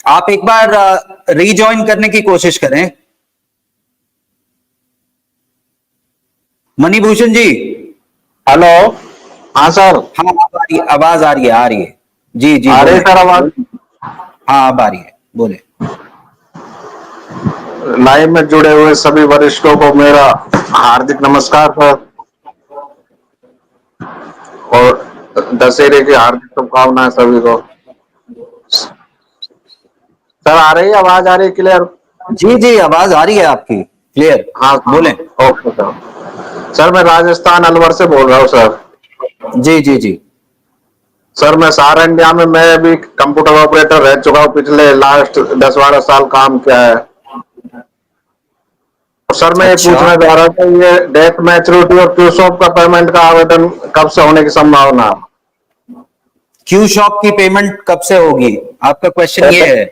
आप एक बार रीजॉइन करने की कोशिश करें। मणिभूषण जी। हेलो। हाँ सर। हाँ, आवाज आ रही है, आ रही है। जी जी आ रही बोलें। सर आवाज? हाँ, अब आ रही है, बोले। लाइव में जुड़े हुए सभी वरिष्ठों को मेरा हार्दिक नमस्कार सर, और दशहरे की हार्दिक शुभकामनाएं सभी को। सर आ रही है, आवाज आ रही है क्लियर? जी जी, आवाज आ रही है आपकी क्लियर। हाँ बोलें। Sir, okay sir. सर मैं राजस्थान अलवर से बोल रहा हूँ सर। जी जी जी। सर मैं सारा इंडिया में मैं अभी कंप्यूटर ऑपरेटर रह चुका हूँ, पिछले लास्ट 10-12 साल काम किया है। और सर मैं ये अच्छा, पूछना चाह रहा था, ये डेथ मैच्योरिटी और क्यूसॉप का पेमेंट का आवेदन कब से होने की संभावना है? क्यू शॉप की पेमेंट कब से होगी, आपका क्वेश्चन ये है?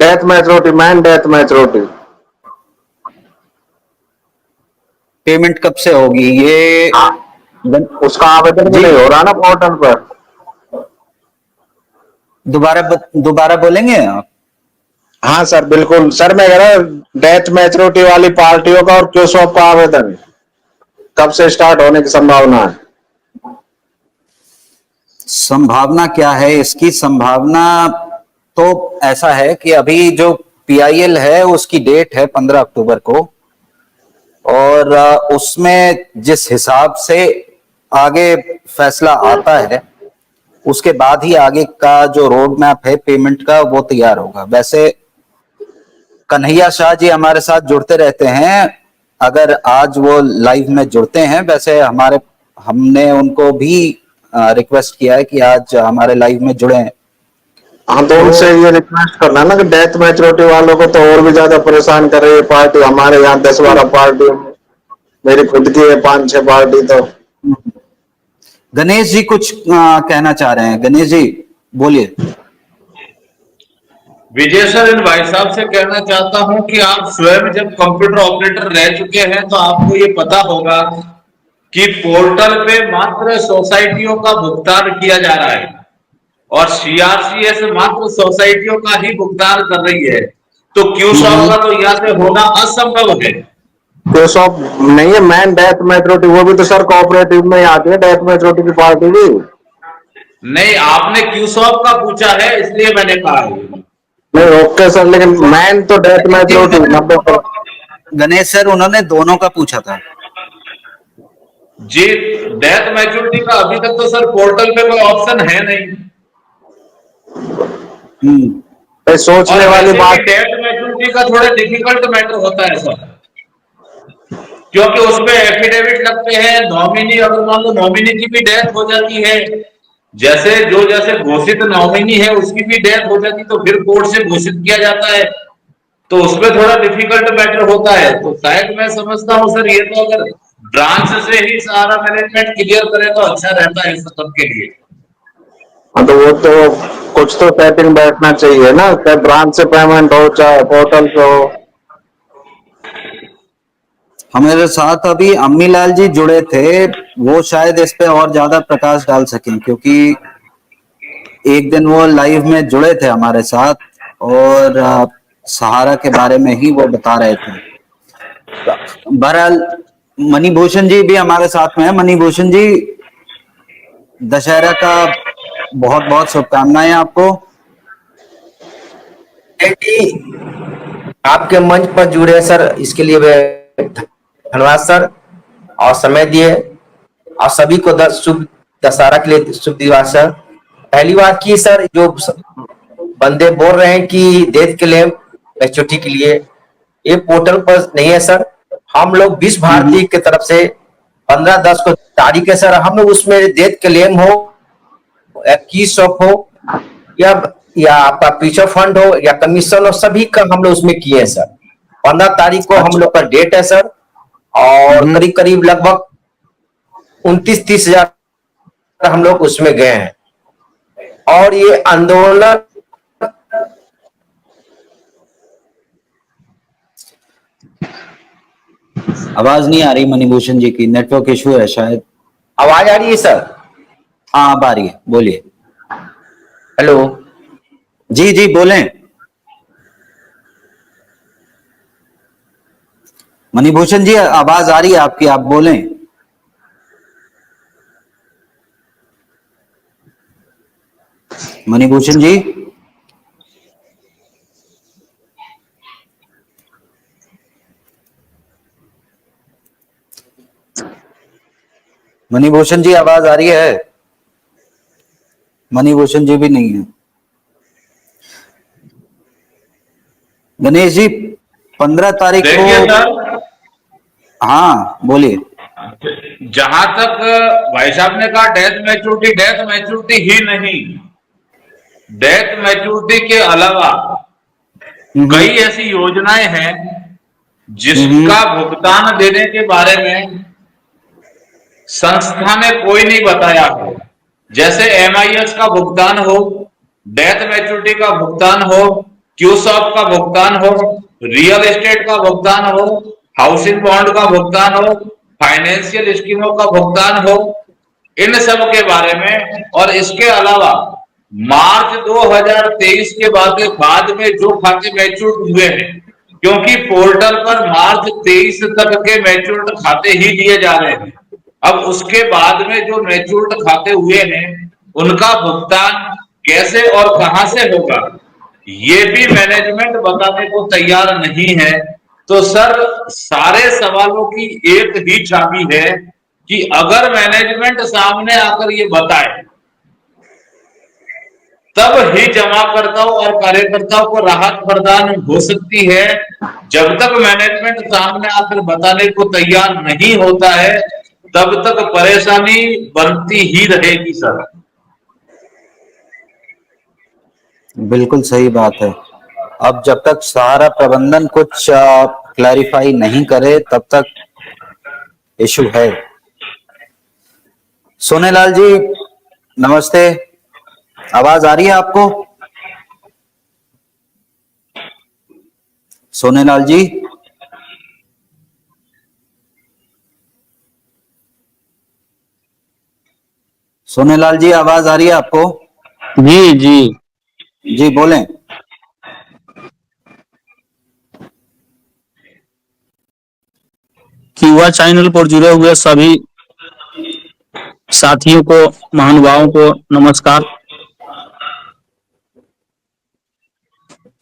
Death maturity, man death maturity. Payment कब से होगी ये? हाँ, उसका आवेदन भी जी, नहीं हो रहा ना पोर्टल पर। दोबारा बोलेंगे आप? हाँ सर बिल्कुल सर, मैं कह रहा हूँ डेथ मैच्योरिटी वाली पार्टियों का और क्यूसॉप का आवेदन कब से स्टार्ट होने की संभावना है? संभावना क्या है इसकी? संभावना तो ऐसा है कि अभी जो पीआईएल है उसकी डेट है 15 अक्टूबर को, और उसमें जिस हिसाब से आगे फैसला आता है उसके बाद ही आगे का जो रोड मैप है पेमेंट का वो तैयार होगा। वैसे कन्हैया शाह जी हमारे साथ जुड़ते रहते हैं, अगर आज वो लाइव में जुड़ते हैं, वैसे हमने उनको भी रिक्वेस्ट किया है कि आज हमारे लाइव में जुड़े हैं। हाँ तो उनसे तो ये रिक्वेस्ट करना ना कि डेथ मैच्योरिटी वालों को तो और भी ज्यादा परेशान कर रही है पार्टी। हमारे यहाँ 10-12 पार्टी, मेरी खुद की है 5-6 पार्टी। तो गणेश जी कुछ कहना चाह रहे हैं, गणेश जी बोलिए। विजय सर, इन भाई साहब से कहना चाहता हूं कि आप स्वयं जब कंप्यूटर ऑपरेटर रह चुके हैं तो आपको ये पता होगा कि पोर्टल पे मात्र सोसाइटियों का भुगतान किया जा रहा है और सीआरसीएस मात्र सोसाइटियों का ही भुगतान कर रही है। तो क्यू शॉप का तो यहाँ से होना असंभव है। क्यूसॉप नहीं है, मैन डेथ मैच्योरिटी, वो भी तो सर कोऑपरेटिव में ही आती है डेथ मैच्योरिटी की पार्टी भी। नहीं, आपने क्यू शॉप का पूछा है इसलिए मैंने कहा है। नहीं ओके सर, लेकिन मैन तो डेथ गणेश जी मैच्योरिटी उन्होंने 90। गणेश सर उन्होंने दोनों का पूछा था। जी, डेथ मैच्योरिटी का अभी तक तो सर पोर्टल पे कोई ऑप्शन है नहीं। हम्म। सोचने और वाली वैसे भी बात। डेट मैच्योरिटी का थोड़ा डिफिकल्ट मैटर होता है सर, क्योंकि उसमें एफिडेविट लगते हैं। नॉमिनी, अगर मान लो नॉमिनी की भी डेथ हो जाती है, जैसे घोषित नॉमिनी है उसकी भी डेथ हो जाती तो फिर कोर्ट से घोषित किया जाता है, तो उसमें थोड़ा डिफिकल्ट मैटर होता है। तो शायद मैं समझता हूँ सर, ये तो अगर ब्रांच से ही सारा मैनेजमेंट क्लियर करे तो अच्छा रहता है सबके लिए। हाँ तो वो तो कुछ तो सेटिंग बैठना चाहिए ना, चाहे ब्रांच से पेमेंट हो चाहे पोर्टल से हो। हमारे साथ अभी अम्मी लाल जी जुड़े थे, वो शायद इस पे और ज्यादा प्रकाश डाल सकें, क्योंकि एक दिन वो लाइव में जुड़े थे हमारे साथ और सहारा के बारे में ही वो बता रहे थे। बहरहाल मणिभूषण जी भी हमारे साथ में है। मणिभूषण जी, दशहरा का बहुत बहुत शुभकामनाएं आपको। जी, आपके मंच पर जुड़े सर, इसके लिए धन्यवाद सर, और समय दिए, और सभी को शुभ दशहरा के लिए शुभ दिवस सर। पहली बात की सर, जो बंदे बोल रहे हैं कि डेथ क्लेम मैच्योरिटी के लिए ये पोर्टल पर नहीं है सर। हम लोग 20 भारती की तरफ से 15/10 को तारीख है सर, हम लोग उसमें डेथ क्लेम हो या की शॉप हो या आपका फ्यूचर फंड हो या कमीशन हो, सभी का हम लोग उसमें किए हैं सर। 15 तारीख को हम अच्छा। लोग का डेट है सर, और करीब करीब लगभग 29-30 हजार हम लोग उसमें गए हैं। और ये आंदोलन आवाज नहीं आ रही मणिभूषण जी की, नेटवर्क इशू है शायद। आवाज आ रही है सर? हाँ, अब आ रही है, बोलिए। हेलो। जी जी बोलें। मणिभूषण जी, आवाज आ रही है आपकी, आप बोलें। मणिभूषण जी, मणिभूषण जी आवाज आ रही है? मणिभूषण जी भी नहीं है। गणेश जी, 15 तारीख देखिए को, सर, हाँ बोलिए। जहां तक भाई साहब ने कहा डेथ मैच्योरिटी ही नहीं, डेथ मैच्योरिटी के अलावा कई ऐसी योजनाएं हैं जिसका भुगतान देने के बारे में संस्था ने कोई नहीं बताया हो। जैसे MIS का भुगतान हो, डेथ मैच्योरिटी का भुगतान हो, क्यूसॉप का भुगतान हो, रियल एस्टेट का भुगतान हो, हाउसिंग बॉन्ड का भुगतान हो, फाइनेंशियल स्कीमों का भुगतान हो, इन सब के बारे में। और इसके अलावा मार्च 2023 के बाद में जो खाते मैच्योर हुए हैं, क्योंकि पोर्टल पर मार्च 23 तक के मैच्योर्ड खाते ही दिए जा रहे हैं, अब उसके बाद में जो मैच्योर्ड खाते हुए हैं उनका भुगतान कैसे और कहां से होगा, ये भी मैनेजमेंट बताने को तैयार नहीं है। तो सर, सारे सवालों की एक ही चाबी है कि अगर मैनेजमेंट सामने आकर ये बताए तब ही जमाकर्ताओं और कार्यकर्ताओं को राहत प्रदान हो सकती है। जब तक मैनेजमेंट सामने आकर बताने को तैयार नहीं होता है तब तक परेशानी बनती ही रहेगी सर। बिल्कुल सही बात है। अब जब तक सहारा प्रबंधन कुछ क्लैरिफाई नहीं करे तब तक इशू है। सोनेलाल जी नमस्ते, आवाज आ रही है आपको? सोनेलाल जी, सोनेलाल जी आवाज आ रही है आपको? जी जी जी बोलें। युवा चैनल पर जुड़े हुए सभी साथियों को, महानुभावों को नमस्कार।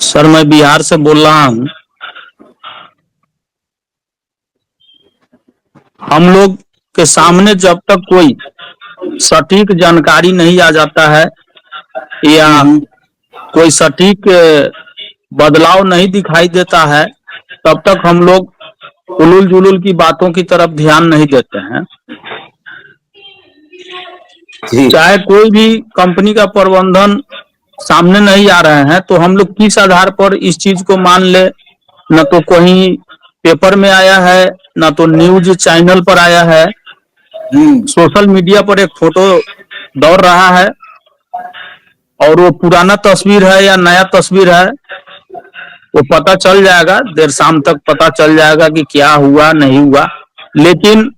सर, मैं बिहार से बोल रहा हूं। हम लोग के सामने जब तक कोई सटीक जानकारी नहीं आ जाता है या कोई सटीक बदलाव नहीं दिखाई देता है तब तक हम लोग उलूल जुलूल की बातों की तरफ ध्यान नहीं देते हैं। चाहे कोई भी कंपनी का प्रबंधन सामने नहीं आ रहे हैं तो हम लोग किस आधार पर इस चीज को मान ले, न तो कहीं पेपर में आया है न तो न्यूज चैनल पर आया है, सोशल मीडिया पर एक फोटो दौड़ रहा है और वो पुराना तस्वीर है या नया तस्वीर है वो पता चल जाएगा, देर शाम तक पता चल जाएगा कि क्या हुआ नहीं हुआ, लेकिन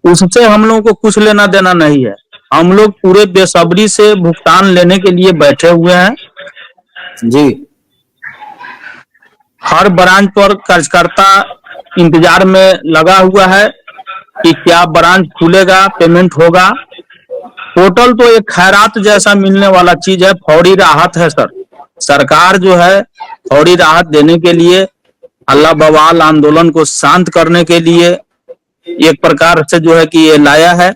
उससे हम लोगों को कुछ लेना देना नहीं है। हम लोग पूरे बेसब्री से भुगतान लेने के लिए बैठे हुए हैं। जी, हर ब्रांच पर कार्यकर्ता इंतजार में लगा हुआ है कि क्या ब्रांच खुलेगा, पेमेंट होगा। पोर्टल तो एक खैरात जैसा मिलने वाला चीज है, फौरी राहत है सर। सरकार जो है फौरी राहत देने के लिए, हल्ला बवाल आंदोलन को शांत करने के लिए एक प्रकार से जो है कि ये लाया है।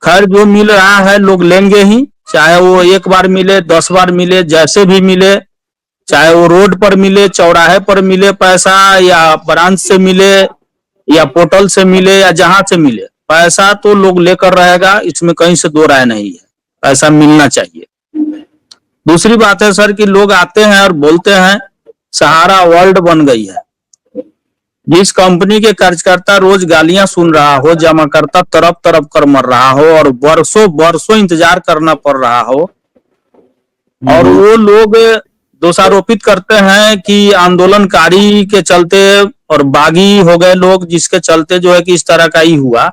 खैर, जो मिल रहा है लोग लेंगे ही, चाहे वो एक बार मिले 10 बार मिले, जैसे भी मिले, चाहे वो रोड पर मिले, चौराहे पर मिले पैसा, या ब्रांच से मिले या पोर्टल से मिले या जहां से मिले, पैसा तो लोग लेकर रहेगा, इसमें कहीं से दो राय नहीं है, पैसा मिलना चाहिए। दूसरी बात है सर कि लोग आते हैं और बोलते हैं सहारा वर्ल्ड बन गई है। जिस कंपनी के कार्यकर्ता रोज गालियां सुन रहा हो, जमाकर्ता तरफ तरफ कर मर रहा हो और वर्षों वर्षों इंतजार करना पड़ रहा हो, और वो लोग दोषारोपित करते हैं कि आंदोलनकारी के चलते और बागी हो गए लोग, जिसके चलते जो है कि इस तरह का ही हुआ।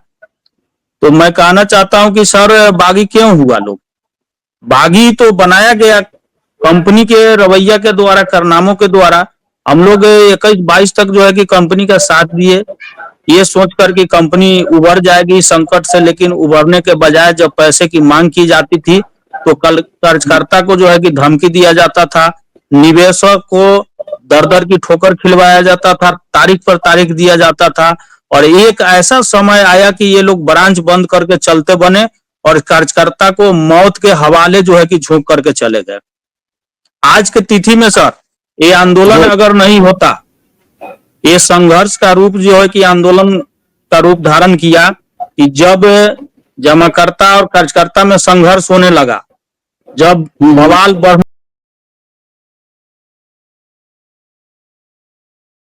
तो मैं कहना चाहता हूं कि सर, बागी क्यों हुआ लोग? बागी तो बनाया गया कंपनी के रवैया के द्वारा, कारनामों के द्वारा, हम लोग 21-22 तक जो है कि कंपनी का साथ दिए, ये सोच कर कि कंपनी उबर जाएगी संकट से, लेकिन उबरने के बजाय जब पैसे की मांग की जाती थी तो कल कर्जकर्ता को जो है कि धमकी दिया जाता था, निवेशक को दर दर की ठोकर खिलवाया जाता था, तारीख पर तारीख दिया जाता था, और एक ऐसा समय आया कि ये लोग ब्रांच बंद करके चलते बने और कार्यकर्ता को मौत के हवाले जो है कि झोंक करके चले गए। आज के तिथि में सर ये आंदोलन अगर नहीं होता, ये संघर्ष का रूप जो है कि आंदोलन का रूप धारण किया कि जब जमाकर्ता और कार्यकर्ता में संघर्ष होने लगा, जब बवाल बढ़